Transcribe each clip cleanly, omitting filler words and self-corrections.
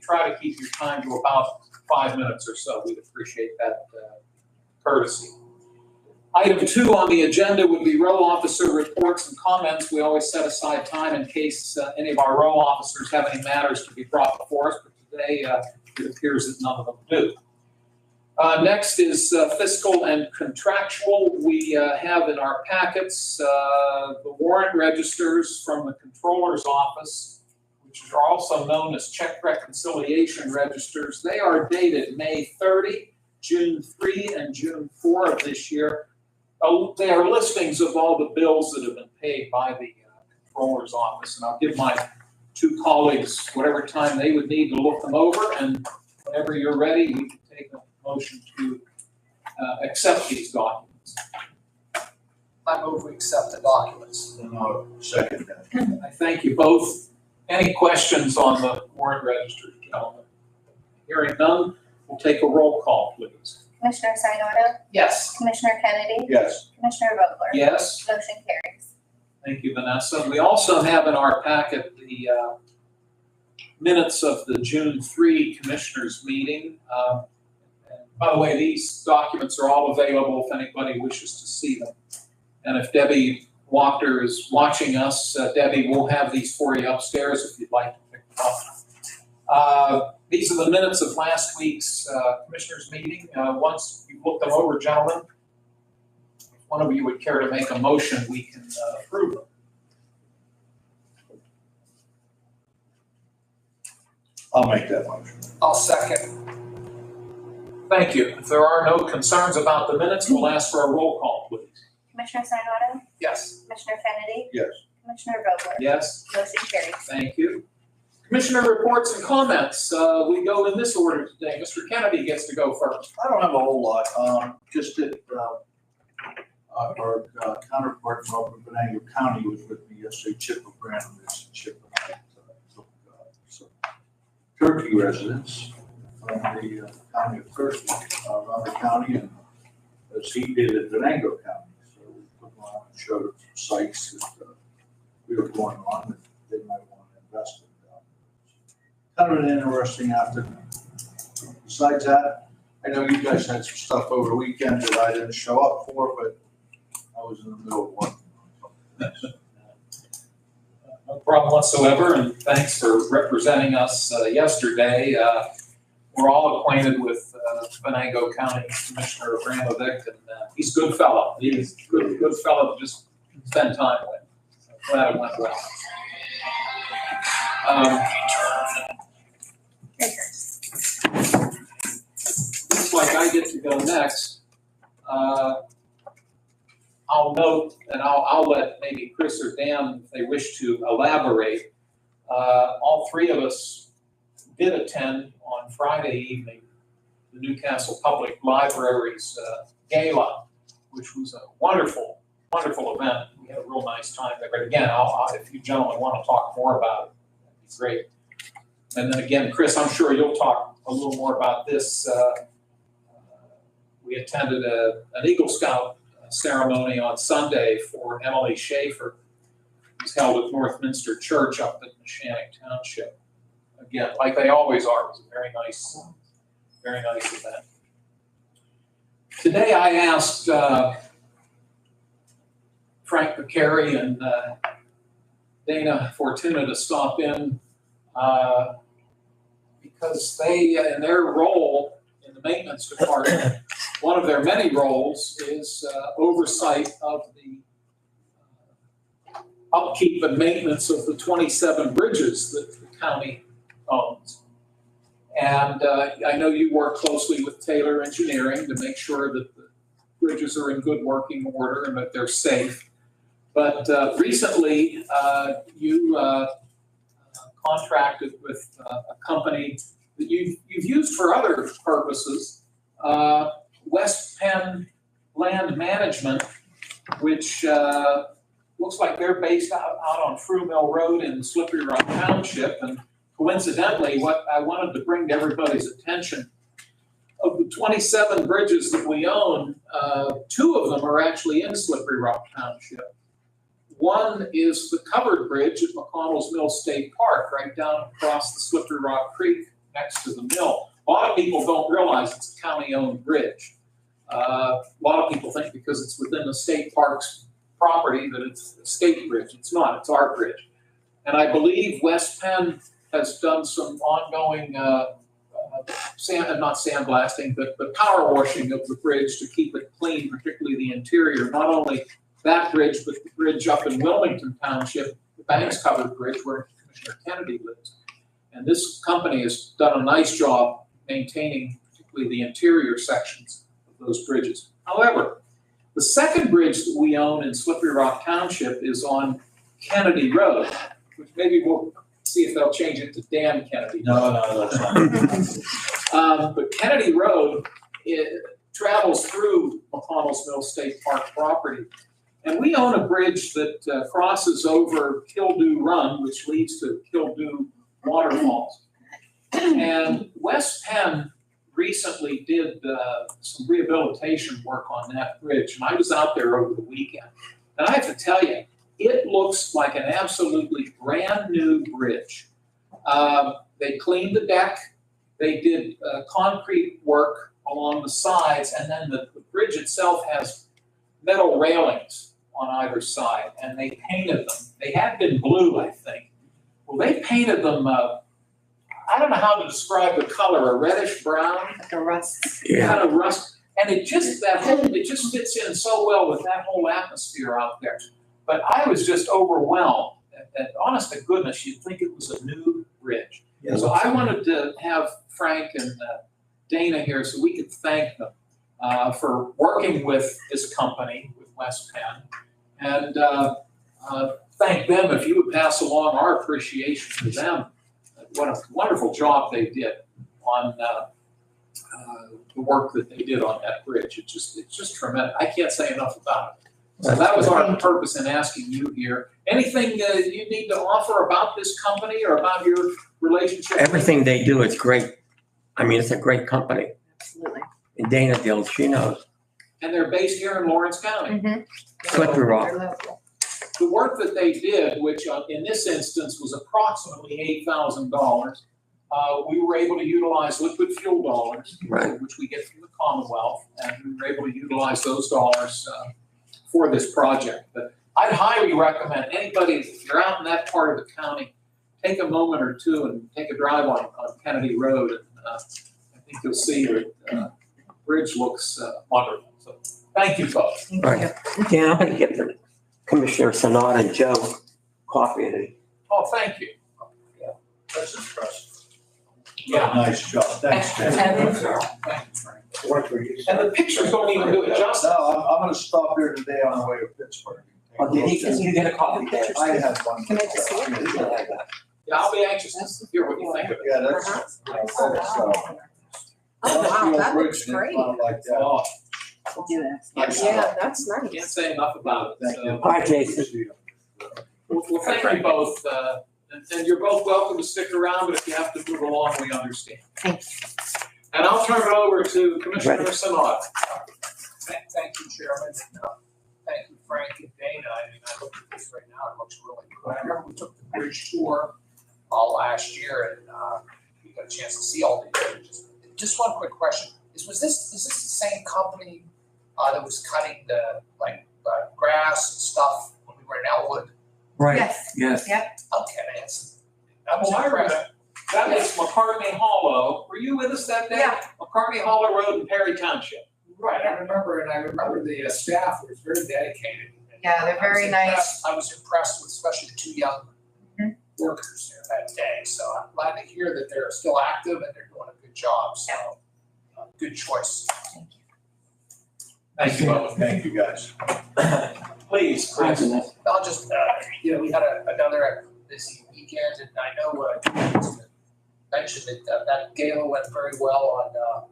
try to keep your time to about 5 minutes or so. We'd appreciate that courtesy. Item 2 on the agenda would be row officer reports and comments. We always set aside time in case any of our row officers have any matters to be brought before us, but today it appears that none of them do. Next is fiscal and contractual. We have in our packets the warrant registers from the Controller's Office, which are also known as check reconciliation registers. They are dated May 30, June 3, and June 4 of this year. They are listings of all the bills that have been paid by the Controller's Office, and I'll give my 2 colleagues whatever time they would need to look them over, and whenever you're ready, we can take a motion to accept these documents. I move we accept the documents. And I'll second that. I thank you both. Any questions on the warrant registers, gentlemen? Hearing none, we'll take a roll call, please. Commissioner Sinata? Yes. Commissioner Kennedy? Yes. Commissioner Vogler? Yes. Motion carries. Thank you, Vanessa. We also have in our packet the minutes of the June 3 Commissioners meeting. By the way, these documents are all available if anybody wishes to see them. And if Debbie Walker is watching us, Debbie, we'll have these for you upstairs if you'd like to pick them up. These are the minutes of last week's Commissioners meeting. Once you look them over, gentlemen, if one of you would care to make a motion, we can approve them. I'll make that motion. I'll second. Thank you. If there are no concerns about the minutes, we'll ask for a roll call, please. Commissioner Sinata? Yes. Commissioner Kennedy? Yes. Commissioner Vogler? Yes. Motion carries. Thank you. Commissioner reports and comments. We go in this order today. Mr. Kennedy gets to go first. I don't have a whole lot. Just that our counterpart from Upper Venango County was with me yesterday. Chip O'Brien, this Chip and I took some Turkey residents from the county of Turkey, Raleigh County, and as he did at Venango County. So we put them on and showed them some sites that we were going on that they might want to invest in. Kind of an interesting afternoon. Besides that, I know you guys had some stuff over the weekend that I didn't show up for, but I was in the middle of working on something. No problem whatsoever, and thanks for representing us yesterday. We're all acquainted with Venango County Commissioner Abramovic, and he's a good fellow. He's a good fellow to just spend time with. So glad it went well. Looks like I get to go next. I'll note, and I'll let maybe Chris or Dan, if they wish to elaborate. All 3 of us did attend on Friday evening the Newcastle Public Library's gala, which was a wonderful, wonderful event. We had a real nice time there. But again, if you gentlemen want to talk more about it, that'd be great. And then again, Chris, I'm sure you'll talk a little more about this. We attended an Eagle Scout ceremony on Sunday for Emily Schaefer. It was held at Northminster Church up in Neshannock Township. Again, like they always are, it was a very nice event. Today I asked Frank McCary and Dana Fortuna to stop in because they, in their role in the maintenance department, one of their many roles is oversight of the upkeep and maintenance of the 27 bridges that the county owns. And I know you work closely with Taylor Engineering to make sure that the bridges are in good working order and that they're safe. But recently, you contracted with a company that you've used for other purposes, West Penn Land Management, which looks like they're based out on Frew Mill Road in Slippery Rock Township. And coincidentally, what I wanted to bring to everybody's attention, of the 27 bridges that we own, 2 of them are actually in Slippery Rock Township. One is the covered bridge at McConnell's Mill State Park, right down across the Slippery Rock Creek next to the mill. A lot of people don't realize it's a county-owned bridge. A lot of people think because it's within the state park's property that it's a state bridge. It's not, it's our bridge. And I believe West Penn has done some ongoing, not sandblasting, but power washing of the bridge to keep it clean, particularly the interior. Not only that bridge, but the bridge up in Wilmington Township, the Banks Covered Bridge where Commissioner Kennedy lives. And this company has done a nice job maintaining particularly the interior sections of those bridges. However, the second bridge that we own in Slippery Rock Township is on Kennedy Road, which maybe we'll see if they'll change it to Dan Kennedy. No, that's fine. But Kennedy Road, it travels through McConnell's Mill State Park property. And we own a bridge that crosses over Kildew Run, which leads to Kildew Waterfalls. And West Penn recently did some rehabilitation work on that bridge. And I was out there over the weekend. And I have to tell you, it looks like an absolutely brand new bridge. They cleaned the deck. They did concrete work along the sides. And then the bridge itself has metal railings on either side. And they painted them. They had been blue, I think. Well, they painted them, I don't know how to describe the color, a reddish brown. Like a rust. Kind of rust. And it just fits in so well with that whole atmosphere out there. But I was just overwhelmed. And honest to goodness, you'd think it was a new bridge. Yeah, So I wanted to have Frank and Dana here so we could thank them for working with this company, with West Penn, and thank them if you would pass along our appreciation to them. What a wonderful job they did on the work that they did on that bridge. It's just tremendous. I can't say enough about it. So that was our purpose in asking you here. Anything you need to offer about this company or about your relationship? Everything they do is great. I mean, it's a great company. Absolutely. And Dana Dill, she knows. And they're based here in Lawrence County. Mm-hmm. Slippery Rock. They're local. The work that they did, which in this instance was approximately $8,000, we were able to utilize liquid fuel dollars, Right. which we get from the Commonwealth, and we were able to utilize those dollars for this project. But I'd highly recommend anybody, if you're out in that part of the county, take a moment or two and take a drive on Kennedy Road. And I think you'll see that the bridge looks wonderful. So thank you both. Thank Right. you. Dan, I'm gonna get the Commissioner Sanada and Joe coffee of it. Oh, thank you. That's impressive. Yeah. Nice job. Thanks, And, Dan. thank you, Frank. And the pictures don't even do it justice. No, I'm gonna stop here today on the way to Pittsburgh. Oh, did you get a coffee there? I had one. Can I just see it? Yeah, I'll be anxious to hear what you think of it. Yeah, that's. Oh, wow, that Bridge looks didn't great. sound like that. Oh, We'll do that. Nice. Yeah, that's can't nice. say enough about it. Thank So, you. Hi, Jason. Well, thank you both. And you're both welcome to stick around, but if you have to move along, we understand. Thanks. And I'll turn it over to Commissioner Sanada. Thank you, Chairman. Thank you, Frank and Dana. I mean, I look at this right now, it looks really good. I remember we took the bridge tour last year and we got a chance to see all the bridges. Just one quick question. Is this the same company that was cutting the grass and stuff when we were in Elwood? Right, Yes. yes. Yep. Okay, I was Well, I impressed. remember, that was McCartney Hollow. Were you with us that day? Yeah. McCartney Hollow Road in Perry Township. Right, I remember the staff was very dedicated. Yeah, they're very nice. I was impressed with especially the two young Mhm. workers there that day. So I'm glad to hear that they're still active and they're doing a good job. So good choice. Thank you both. Thank you, guys. Please, Chris. I'll just, we had another busy weekend and I know, mentioned that that gala went very well on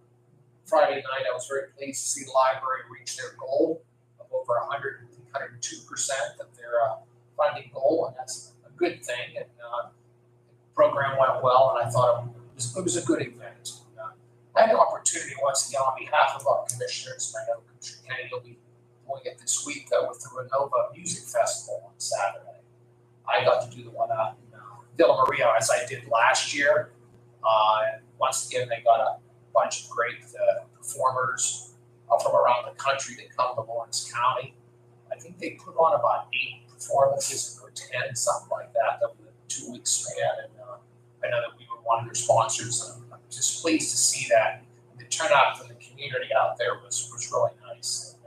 Friday night. I was very pleased to see the library reach their goal of over 102% of their funding goal, and that's a good thing. And the program went well, and I thought it was a good event. I had an opportunity once again on behalf of our commissioners, and I know Commissioner Kennedy will be doing it this week with the Renova Music Festival on Saturday. I got to do the one out in Villa Maria as I did last year. And once again, they got a bunch of great performers from around the country that come to Lawrence County. I think they put on about 8 performances or 10, something like that, over the 2-week span. And I know that we were one of their sponsors. And I'm just pleased to see that. The turnout from the community out there was really nice. And,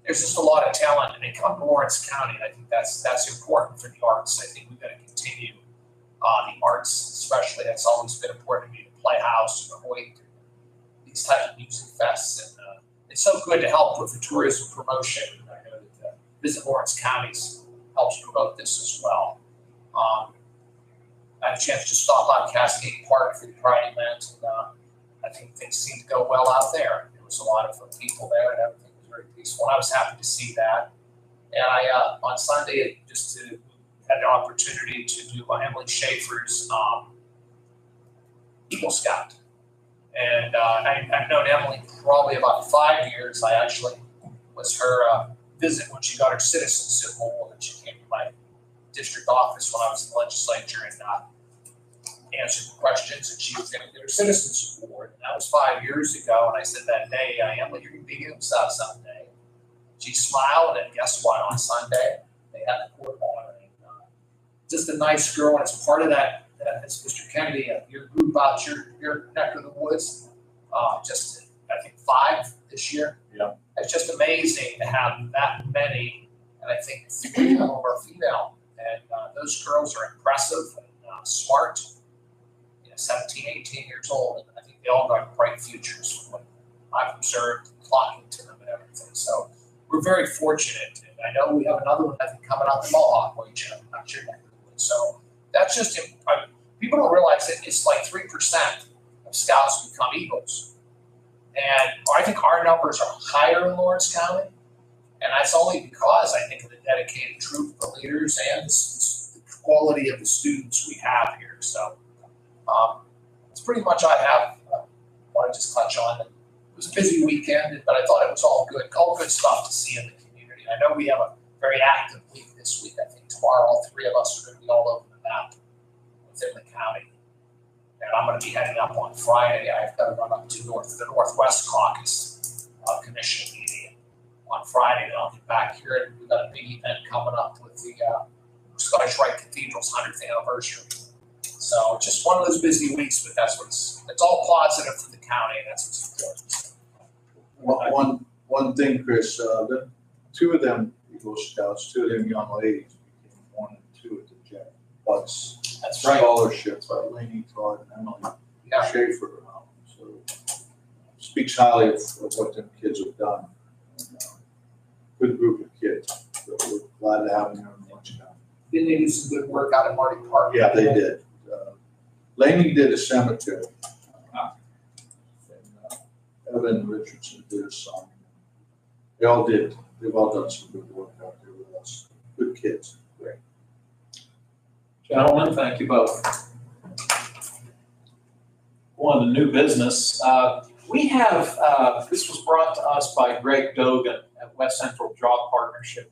there's just a lot of talent, and they come to Lawrence County. And I think that's important for the arts. I think we've got to continue the arts, especially. That's always been important to me. The Playhouse, the Hoyt, these types of music fests, and it's so good to help with the tourism promotion. I know that Visit Lawrence Counties helps promote this as well. I had a chance to stop on Cascade Park for the Pride event, and I think things seemed to go well out there. There was a lot of people there, and everything was very peaceful. And I was happy to see that. And I, on Sunday, had an opportunity to do Emily Schaefer's Eagle Scout. And I've known Emily probably about 5 years. I actually was her visit when she got her citizenship award, and she came to my district office when I was in the legislature and answered the questions, and she was going to get her citizenship award. And that was 5 years ago. And I said that day, Emily, you're going to be Eagle Scout someday. She smiled, and guess what? On Sunday, they had the court on her. Just a nice girl, and it's part of that. As Mr. Kennedy, your group out your neck of the woods, just I think 5 this year. Yeah. It's just amazing to have that many, and I think 3 of them are female. And those girls are impressive and smart, 17, 18 years old, and I think they all got bright futures from what I've observed, talking to them and everything. So we're very fortunate, and I know we have another one I think coming out the Mohawk region, not your neck of the woods. So that's just people don't realize that it's like 3% of scouts become Eagles. And I think our numbers are higher in Lawrence County. And that's only because I think of the dedicated troop, the leaders, and the quality of the students we have here. So it's pretty much I have. Want to just touch on it. It was a busy weekend, but I thought it was all good stuff to see in the community. I know we have a very active week this week. I think tomorrow all 3 of us are going to be all over the map within the county. And I'm going to be heading up on Friday. I've got to run up to the Northwest Caucus Commission meeting on Friday. Then I'll get back here, and we've got a big event coming up with the Scottish Rite Cathedral's 100th anniversary. So just one of those busy weeks, but that's it's all positive for the county, and that's what's important. One thing, Chris, 2 of them Eagle Scouts, 2 of them young ladies became 1 and 2 at the Jack Butts That's right. scholarship by Lainey Todd and Emily Yeah. Schaefer. So speaks highly of what them kids have done. And, good group of kids. So we're glad to have them here in Lawrence County. Didn't they do some good work out at Marty Park? Yeah, they did. Lainey did a cemetery. And Evan Richardson did a song. They all did. They've all done some good work out there with us. Good kids. Great. Gentlemen, thank you both. On to new business. We have, this was brought to us by Greg Dogan at West Central Job Partnership.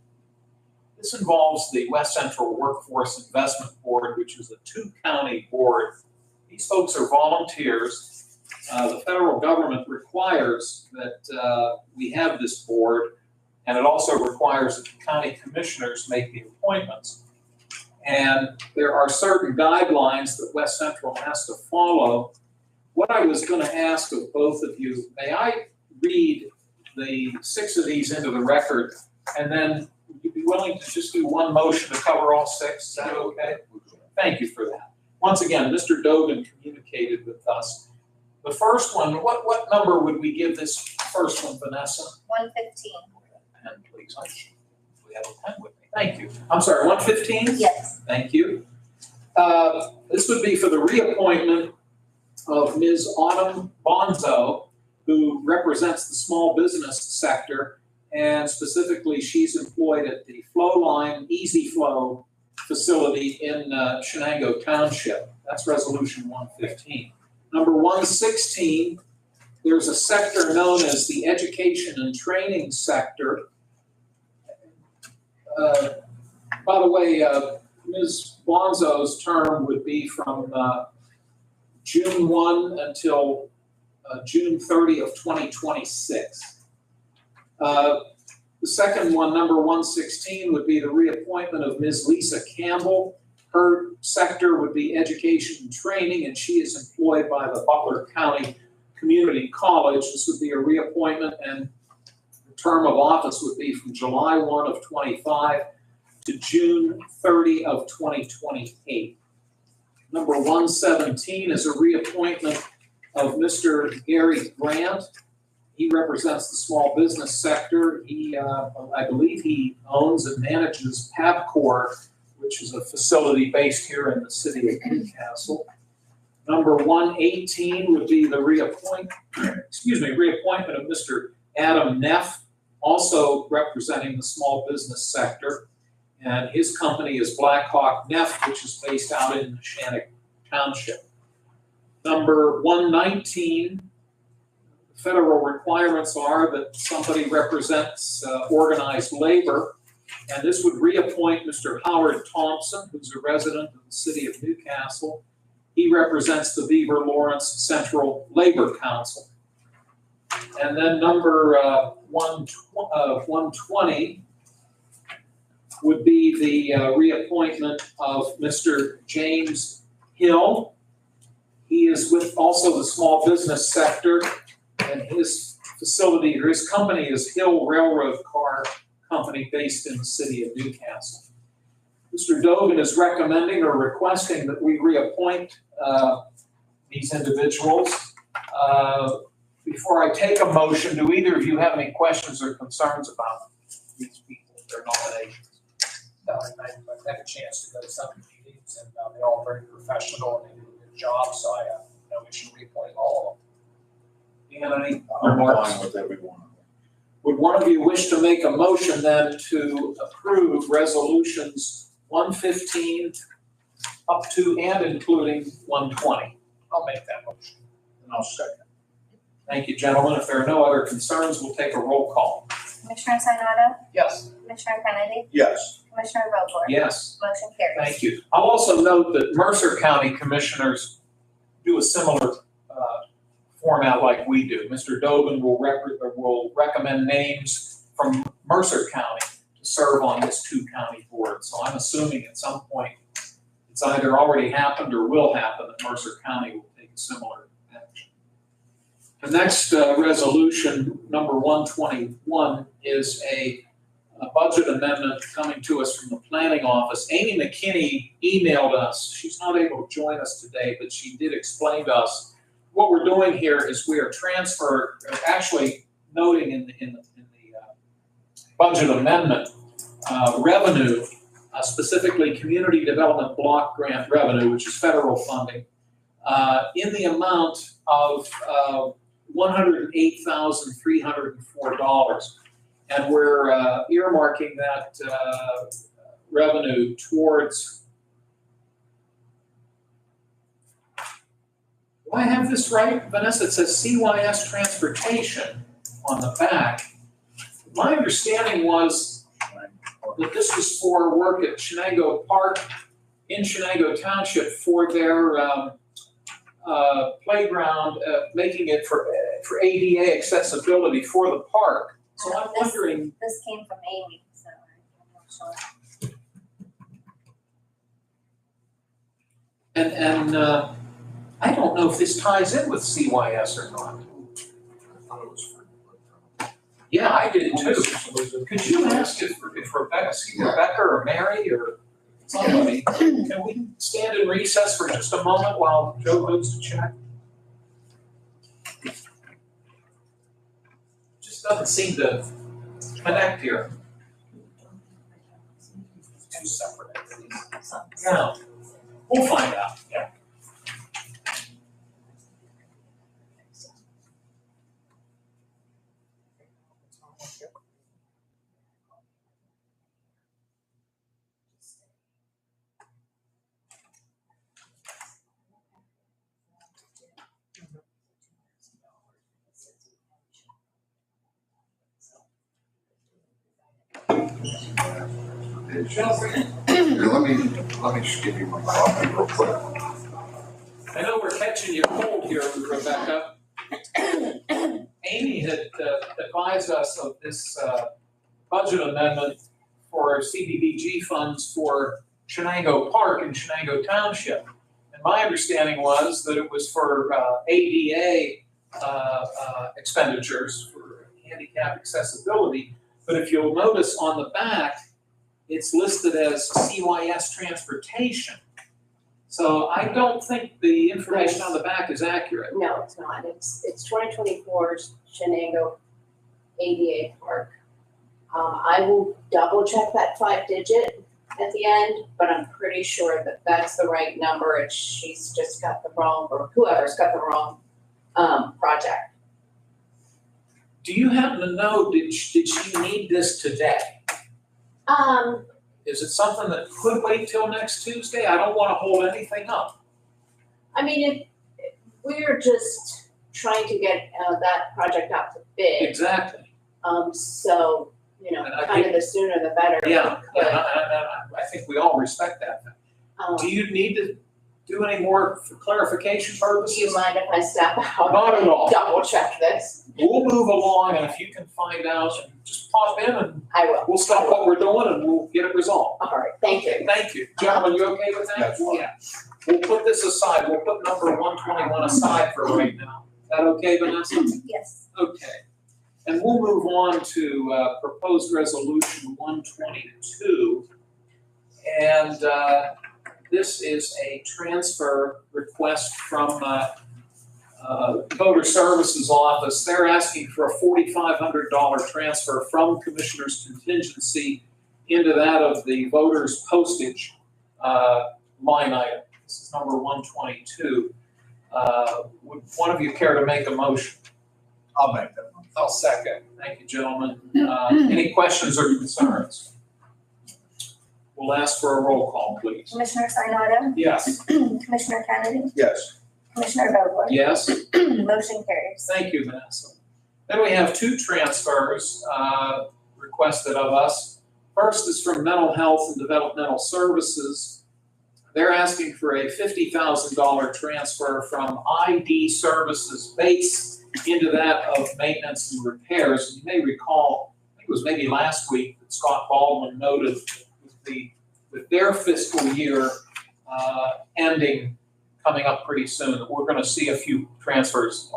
This involves the West Central Workforce Investment Board, which is a 2-county board. These folks are volunteers. The federal government requires that we have this board, and it also requires that the county commissioners make the appointments. And there are certain guidelines that West Central has to follow. What I was going to ask of both of you, may I read the 6 of these into the record, and then would you be willing to just do one motion to cover all 6? Is that okay? Thank you for that. Once again, Mr. Dogan communicated with us. The first one, what number would we give this first one, Vanessa? 115. Pen, please. We have a pen with me. Thank you. I'm sorry, 115? Yes. Thank you. This would be for the reappointment of Ms. Autumn Bonzo, who represents the small business sector, and specifically she's employed at the Flowline Easy Flow facility in Shenango Township. That's resolution 115. Number 116, there's a sector known as the education and training sector. By the way, Ms. Bonzo's term would be from June 1 until June 30 of 2026. The second one, number 116, would be the reappointment of Ms. Lisa Campbell. Her sector would be education and training, and she is employed by the Butler County Community College. This would be a reappointment, and the term of office would be from July 1 of 25 to June 30 of 2028. Number 117 is a reappointment of Mr. Gary Grant. He represents the small business sector. I believe he owns and manages Pabcor, which is a facility based here in the city of Newcastle. Number 118 would be the reappointment of Mr. Adam Neff, also representing the small business sector. And his company is Blackhawk Neff, which is based out in Neshannock Township. Number 119, federal requirements are that somebody represents organized labor, and this would reappoint Mr. Howard Thompson, who's a resident of the city of Newcastle. He represents the Beaver Lawrence Central Labor Council. And then number 120 would be the reappointment of Mr. James Hill. He is with also the small business sector, and his facility or his company is Hill Railroad Car Company based in the city of Newcastle. Mr. Dogan is recommending or requesting that we reappoint these individuals. Before I take a motion, do either of you have any questions or concerns about these people, their nominations? I've had a chance to go to some of the meetings, and they're all very professional and they do a good job, so I have no issue reappointing all Do you have any I'm remarks? fine with every one of them. Would one of you wish to make a motion then to approve resolutions 115 up to and including 120? of them. I'll make that motion. And I'll second. Thank you, gentlemen. If there are no other concerns, we'll take a roll call. Commissioner Sanado, Yes. Commissioner Kennedy, Yes. Commissioner Vogler? Yes, Motion carries. thank you. I'll also note that Mercer County Commissioners do a similar format like we do. Mr. Dogan will recommend names from Mercer County to serve on this two-county board. So I'm assuming at some point it's either already happened or will happen that Mercer County will take a similar action. The next resolution, number 121, is a budget amendment coming to us from the planning office. Amy McKinney emailed us. She's not able to join us today, but she did explain to us what we're doing here is we are actually noting in the budget amendment revenue, specifically community development block grant revenue, which is federal funding, in the amount of $108,304. And we're earmarking that revenue towards, do I have this right, Vanessa? It says CYS transportation on the back. My understanding was that this was for work at Shenango Park in Shenango Township for their playground, making it for ADA accessibility for the park. So I'm wondering. This came from Amy, so I'm not sure. And I don't know if this ties in with CYS or not. I thought it was free. Yeah, I did too. Could you ask if Rebecca, Rebecca or Mary or somebody, can we stand in recess for just a moment while Joe goes to check? Just doesn't seem to connect here. Two separate entities. Yeah, we'll find out, yeah. Here, let me just give you my copy real quick. I know we're catching catching you cold here, Rebecca. Amy had advised us of this budget amendment for CDBG funds for Shenango Park in Shenango Township. And my understanding was that it was for ADA expenditures for handicap accessibility. But if you'll notice on the back, it's listed as CYS transportation. So I don't think the information on the back is accurate. No, it's not. It's 2024's Shenango ADA Park. I will double check that 5-digit at the end, but I'm pretty sure that that's the right number. And she's just got the wrong, or whoever's got the wrong project. Do you happen to know, did she need this today? Is it something that could wait till next Tuesday? I don't want to hold anything up. I mean, we're just trying to get that project out to bid. Exactly. So, you know, And I kind of think- the sooner the better. Yeah, But, I think we all respect that. Do you need to do any more for clarification do purposes? you mind if I step out? Not at all. and double check this? We'll move along, and if you can find out, just pop in and I will. we'll stop what we're doing and we'll get it resolved. All right, thank you. Thank you. Gentlemen, you okay with that? That's fine. Yeah. We'll put this aside. We'll put number 121 aside for right now. Is that okay, Vanessa? Yes. Okay. And we'll move on to proposed resolution 122. And this is a transfer request from Voter Services Office. They're asking for a $4,500 transfer from Commissioner's contingency into that of the voters' postage line item. This is number 122. Would one of you care to make a motion? I'll make that one. I'll second. Thank you, gentlemen. Any questions or concerns? We'll ask for a roll call, please. Commissioner Sinata, Yes. Commissioner Kennedy, Yes. Commissioner Vogler. Yes. Motion carries. Thank you, Vanessa. Then we have two transfers requested of us. First is from Mental Health and Developmental Services. They're asking for a $50,000 transfer from ID Services base into that of maintenance and repairs. You may recall, I think it was maybe last week, that Scott Baldwin noted with their fiscal year ending coming up pretty soon, we're going to see a few transfers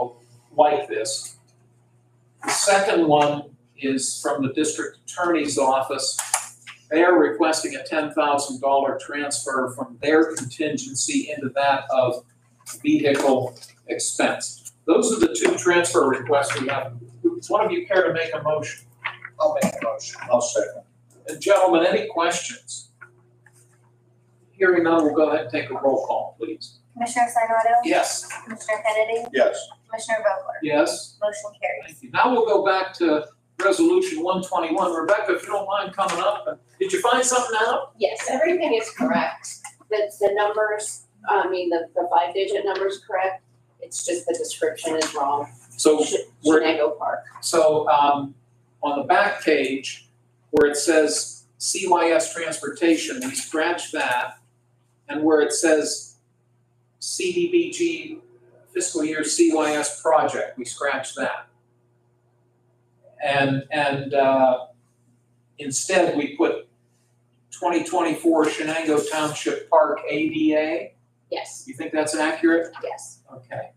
like this. The second one is from the District Attorney's Office. They are requesting a $10,000 transfer from their contingency into that of vehicle expense. Those are the two transfer requests we have. Does one of you care to make a motion? I'll make a motion. I'll second. And gentlemen, any questions? Hearing none, we'll go ahead and take a roll call, please. Commissioner Sinata, Yes. Commissioner Kennedy, Yes. Commissioner Vogler. Yes. Motion carries. Thank you. Now we'll go back to Resolution 121. Rebecca, if you don't mind coming up, did you find something out? Yes, everything is correct. The numbers, the 5-digit number's correct. It's just the description is wrong. So we're, Shenango Park. so on the back page where it says CYS Transportation, we scratch that. And where it says CDBG fiscal year CYS project, we scratch that. And instead we put 2024 Shenango Township Park ADA. Yes, You think that's accurate? yes. Okay.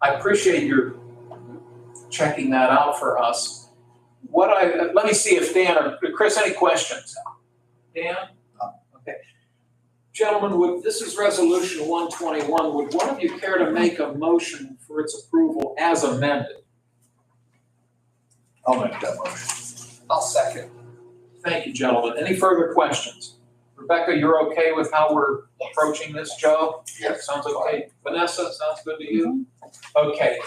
I appreciate your checking that out for us. Let me see if Dan or Chris, any questions? Dan? No. Okay. Gentlemen, this is resolution 121. Would one of you care to make a motion for its approval as amended? I'll make that motion. I'll second. Thank you, gentlemen. Any further questions? Rebecca, you're okay with how we're approaching this, Joe? Yes. Sounds okay. Vanessa, sounds good to you? Okay.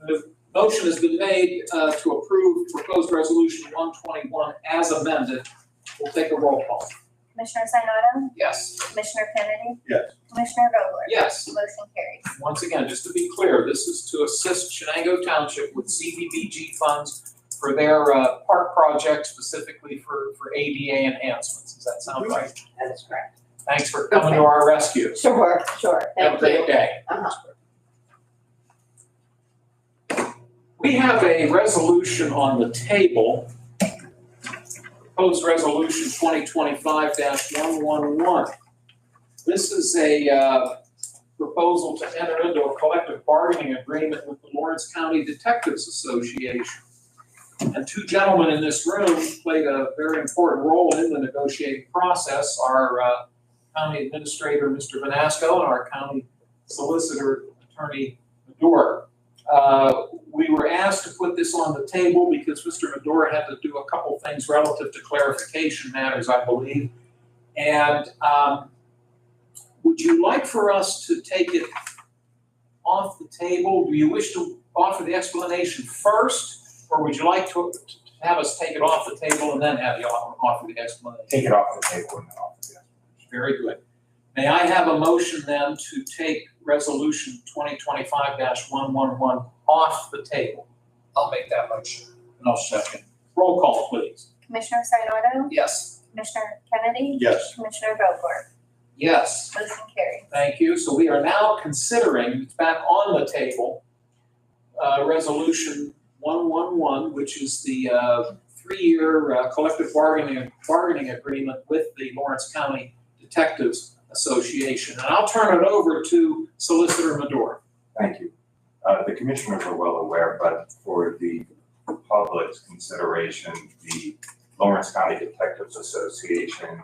The motion has been made to approve proposed resolution 121 as amended. We'll take a roll call. Commissioner Sinata, Yes. Commissioner Kennedy. Yes. Commissioner Vogler. Yes. Motion carries. Once again, just to be clear, this is to assist Shenango Township with CDBG funds for their park project, specifically for ADA enhancements. Does that sound right? That is correct. Thanks for coming to our rescue. Sure, Have a thank you. great day. We have a resolution on the table, proposed resolution 2025-111. This is a proposal to enter into a collective bargaining agreement with the Lawrence County Detectives Association. And two gentlemen in this room played a very important role in the negotiating process, our county administrator, Mr. Vanasco, and our county solicitor, Attorney Medora. We were asked to put this on the table because Mr. Medora had to do a couple things relative to clarification matters, I believe. And would you like for us to take it off the table? Do you wish to offer the explanation first, or would you like to have us take it off the table and then have you offer the explanation? Take it off the table and then offer the explanation. Very good. May I have a motion then to take resolution 2025-111 off the table? I'll make that motion. And I'll second. Roll call, please. Commissioner Sinata, Yes. Commissioner Kennedy, Yes. Commissioner Vogler, Yes. motion carries. Thank you. So we are now considering, it's back on the table, resolution 111, which is the 3-year collective bargaining agreement with the Lawrence County Detectives Association. And I'll turn it over to Solicitor Medora. Thank you. The commissioners are well aware, but for the public's consideration, the Lawrence County Detectives Association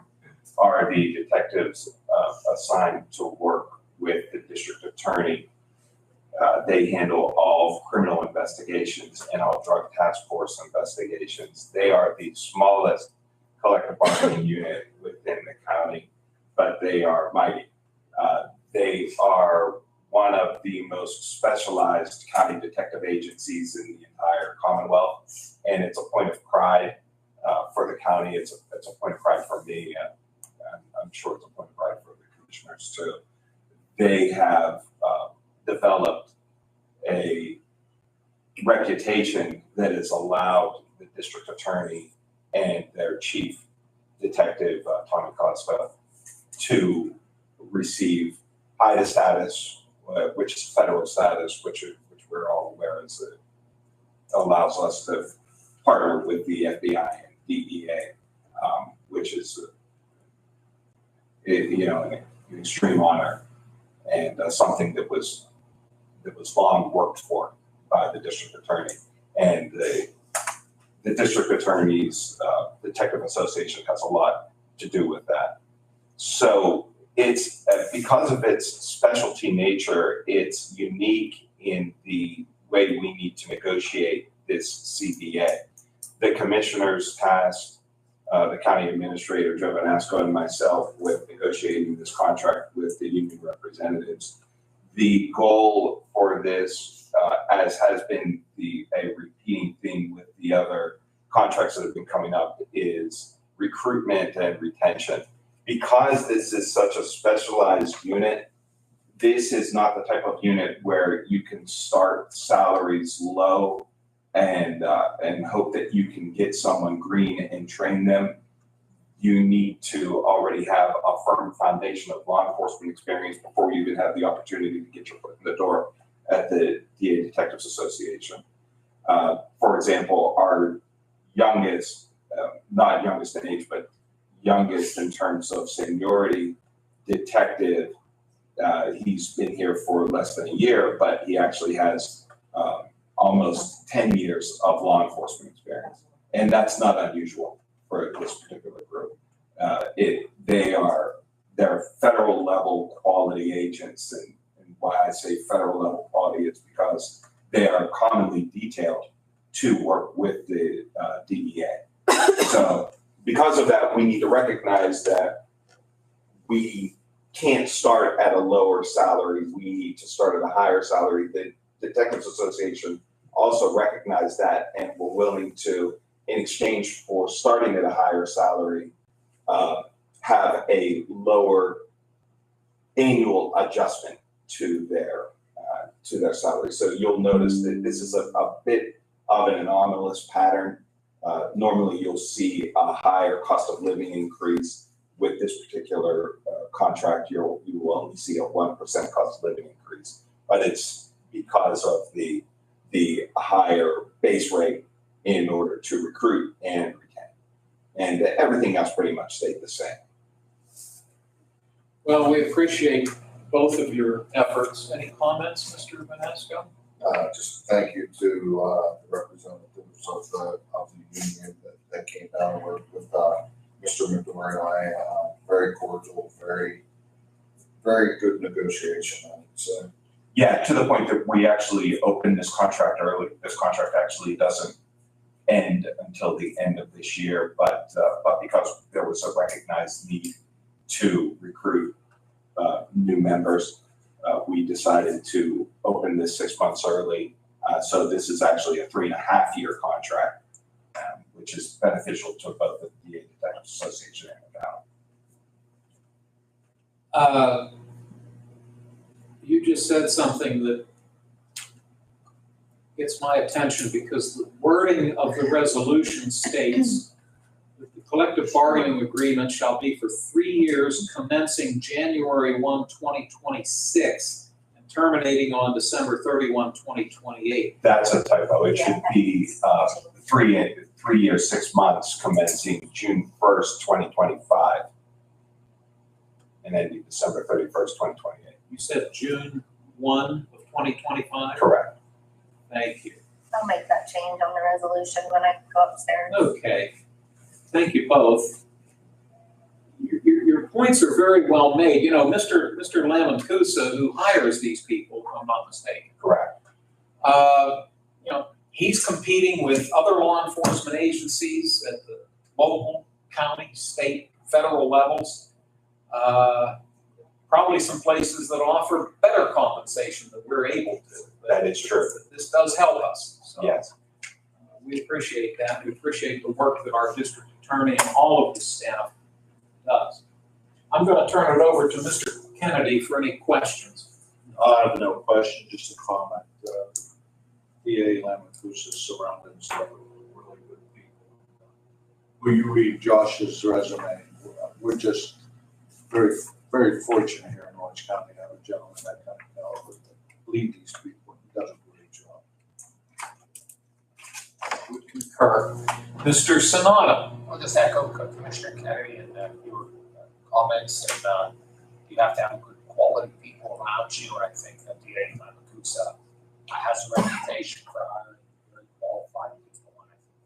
are the detectives assigned to work with the district attorney. They handle all criminal investigations and all drug task force investigations. They are the smallest collective bargaining unit within the county, but they are mighty. They are one of the most specialized county detective agencies in the entire Commonwealth, and it's a point of pride for the county. It's a point of pride for me, and I'm sure it's a point of pride for the commissioners too. They have developed a reputation that has allowed the district attorney and their chief detective, Tommy Costa, to receive IDA status, which is federal status, which we're all aware is that allows us to partner with the FBI and DEA, which is an extreme honor and something that was long worked for by the district attorney. And the district attorney's detective association has a lot to do with that. So it's because of its specialty nature, it's unique in the way we need to negotiate this CBA. The commissioners tasked the county administrator, Joe Vanasco, and myself with negotiating this contract with the union representatives. The goal for this, as has been a repeating theme with the other contracts that have been coming up, is recruitment and retention. Because this is such a specialized unit, this is not the type of unit where you can start salaries low and hope that you can get someone green and train them. You need to already have a firm foundation of law enforcement experience before you even have the opportunity to get your foot in the door at the DA Detectives Association. For example, our youngest, not youngest in age, but youngest in terms of seniority detective, he's been here for less than a year, but he actually has almost 10 years of law enforcement experience. And that's not unusual for this particular group. They're federal level quality agents, and why I say federal level quality is because they are commonly detailed to work with the DEA. So because of that, we need to recognize that we can't start at a lower salary. We need to start at a higher salary. The Detectives Association also recognized that and were willing to, in exchange for starting at a higher salary, have a lower annual adjustment to their salary. So you'll notice that this is a bit of an anomalous pattern. Normally you'll see a higher cost of living increase with this particular contract, you will only see a 1% cost of living increase. But it's because of the higher base rate in order to recruit and retain. And everything else pretty much stayed the same. Well, we appreciate both of your efforts. Any comments, Mr. Vanasco? Just thank you to the representatives of the union that came down with Mr. McNamara and I. Very cordial, very good negotiation, I would say. Yeah, to the point that we actually opened this contract early. This contract actually doesn't end until the end of this year, but because there was a recognized need to recruit new members, we decided to open this 6 months early. So this is actually a 3.5-year contract, which is beneficial to both the DA Detectives Association and the county. You just said something that gets my attention because the wording of the resolution states that the collective bargaining agreement shall be for 3 years commencing January 1, 2026 and terminating on December 31, 2028. That's a typo. It should be 3 years, 6 months commencing June 1st, 2025 and ending December 31st, 2028. You said June 1 of 2025? Correct. Thank you. I'll make that change on the resolution when I go upstairs. Okay. Thank you both. Your points are very well made. You know, Mr. Lamancusa, who hires these people, if I'm not mistaken, Correct. you know, he's competing with other law enforcement agencies at the local, county, state, federal levels. Probably some places that offer better compensation than we're able to. That is true. This does help us. So, Yes. we appreciate that. We appreciate the work that our district attorney and all of the staff does. I'm going to turn it over to Mr. Kennedy for any questions. I have no question, just a comment. DA Lamancusa surrounded himself with really good people. When you read Josh's resume, we're just very fortunate here in Orange County to have a gentleman that kind of caliber to lead these people. He does a great job. Would concur. Mr. Sonata. I'll just echo Commissioner Kennedy and your comments, and you have to have good quality people around you, and I think that DA Lamancusa has a reputation for hiring very qualified people,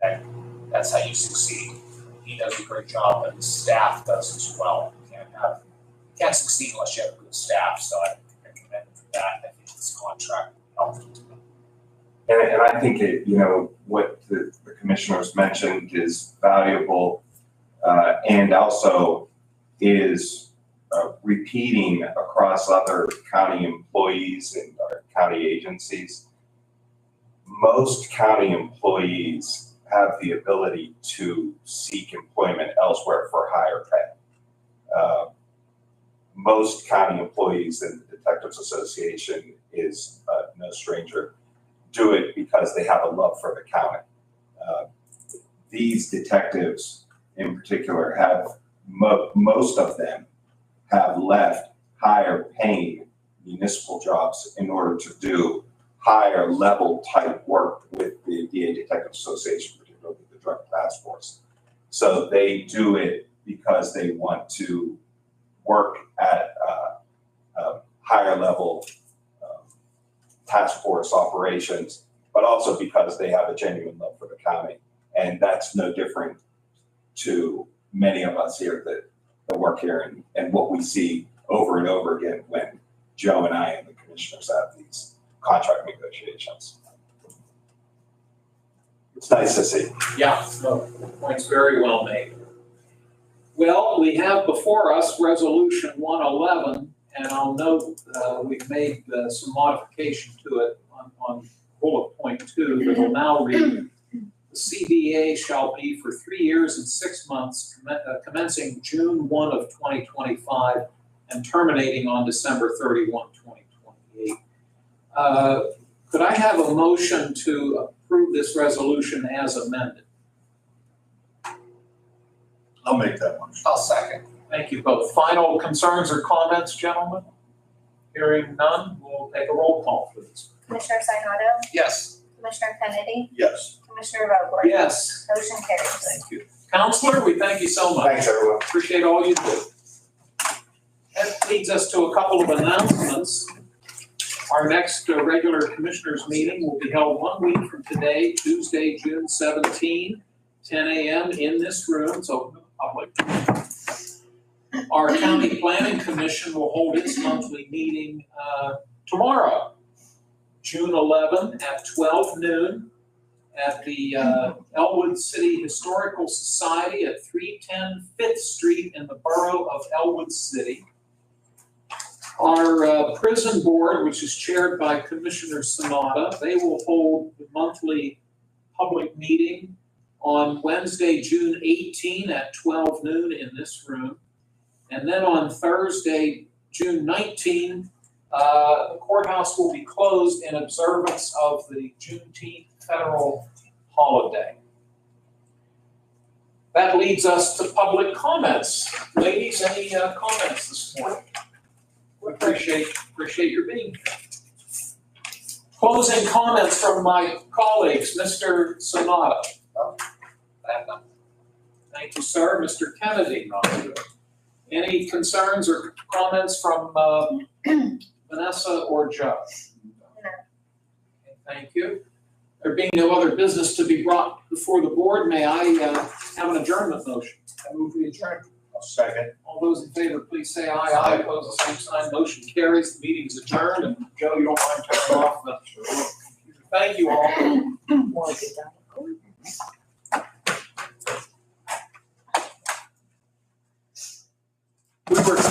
and I think that's how you succeed. He does a great job, and his staff does as well. You can't succeed unless you have a good staff, so I commend him for that. I think this contract will help him. And I think what the commissioners mentioned is valuable, and also is repeating across other county employees and our county agencies. Most county employees have the ability to seek employment elsewhere for higher pay. Most county employees, and the Detectives Association is no stranger, do it because they have a love for the county. These detectives in particular have, most of them have left higher paying municipal jobs in order to do higher level type work with the DA Detective Association, particularly the Drug Task Force. So they do it because they want to work at higher level task force operations, but also because they have a genuine love for the county. And that's no different to many of us here that work here and what we see over and over again when Joe and I and the commissioners have these contract negotiations. It's nice to see. Yeah, no, point's very well made. Well, we have before us Resolution 111, and I'll note we've made some modification to it on bullet point 2 that will now read, the CBA shall be for 3 years and 6 months commencing June 1 of 2025 and terminating on December 31, 2028. Could I have a motion to approve this resolution as amended? I'll make that one. I'll second. Thank you both. Final concerns or comments, gentlemen? Hearing none, we'll take a roll call, please. Commissioner Sinata, Yes. Commissioner Kennedy, Yes. Commissioner Vogler? Yes, Motion carries. thank you. Counselor, we thank you so much. Thanks, everyone. Appreciate all you do. That leads us to a couple of announcements. Our next regular commissioners meeting will be held 1 week from today, Tuesday, June 17, 10 a.m. in this room, it's open to the public. Our County Planning Commission will hold its monthly meeting tomorrow, June 11 at 12 noon at the Elwood City Historical Society at 310 5th Street in the borough of Elwood City. Our prison board, which is chaired by Commissioner Sanada, they will hold the monthly public meeting on Wednesday, June 18 at 12 noon in this room. And then on Thursday, June 19, the courthouse will be closed in observance of the Juneteenth federal holiday. That leads us to public comments. Ladies, any comments this morning? We appreciate your being here. Closing comments from my colleagues, Mr. Sanada. Thank you, sir. Mr. Kennedy. Any concerns or comments from Vanessa or Joe? No. Okay, thank you. There being no other business to be brought before the board, may I have an adjournment motion? I move we adjourn. I'll second. All those in favor, please say aye. Aye. Opposed, the same sign. Motion carries. The meeting is adjourned. And Joe, you don't mind turning off the computer. Thank you all.